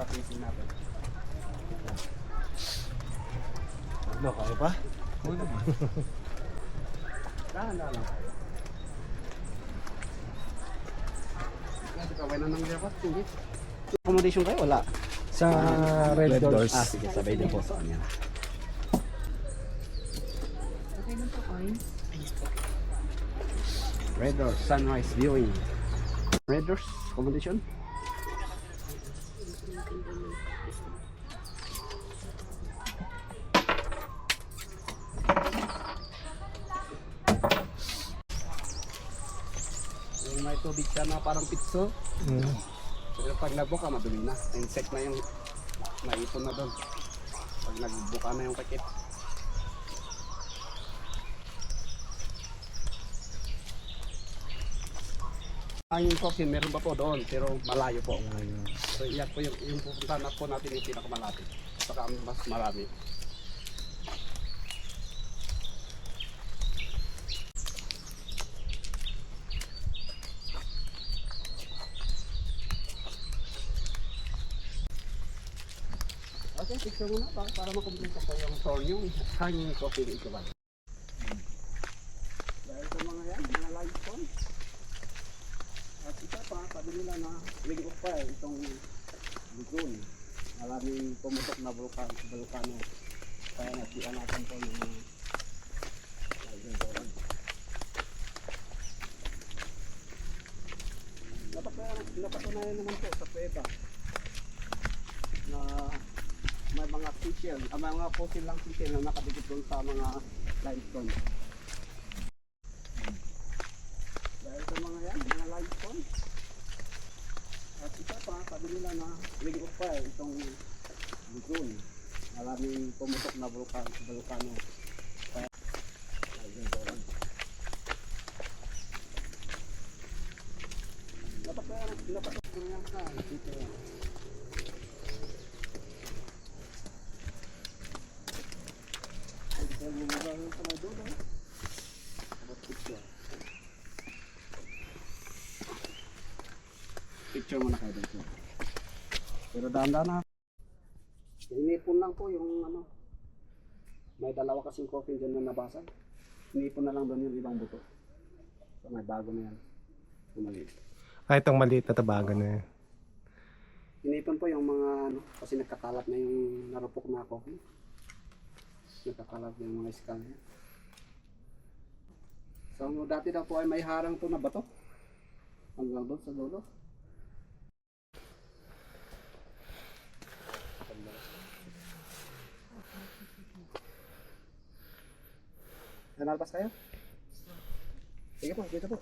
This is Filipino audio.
sa fishing natin. Ano, kaya pa? Dahan-dahan lang tayo. Kasi kaway na ng liwat, hindi. Accommodation kayo? Wala. Sa Red Doors. Ah, sige, sabay din po sa kanya. Okay lang po, coins. Red Doors, sunrise viewing. Red Doors, accommodation? Yung may tubig siya na parang pitso. Pero pag nagbuka, madumi na. Insect na yung naipon na doon. Pag nagbuka na yung kakit. Ang coffin, meron pa po doon, pero malayo po. So iyak po yung pupuntahan na po natin yung pinakamalapit. Saka mas marami. Okay, picture muna para makomplete ko yung tour yung hanging coffee dito ba. Dahil sa mga yan, mga live phone. At isa pa, sabi nila na ring of fire itong Luzon. Maraming pumutok na volcano. Kaya nagsiya natin po yung mga live phone. Napatunayan naman po sa pweba na may mga fossil, mga fossil lang fossil na nakadikit doon sa mga limestone. Dahil sa mga yan, mga limestone. At isa pa, sabi nila na ring of fire itong Luzon. Maraming pumutok na volcano. Kaya, napatunayan sa dito. Picture mo na kayo dito. Pero dahan-dahan na. Inipon lang po yung ano. May dalawa kasing coffin dyan na nabasag. Inipon na lang doon yung ibang buto. So may bago na yan. Maliit. Itong maliit na tabagan na yan. Inipon po yung mga ano. Kasi nagkakalat na yung narupok na coffin. Nagkakalat na yung mga skull niya. So dati daw po ay may harang po na bato. Hanggang doon sa dulo. Nanalpas kayo? Sige po, dito po.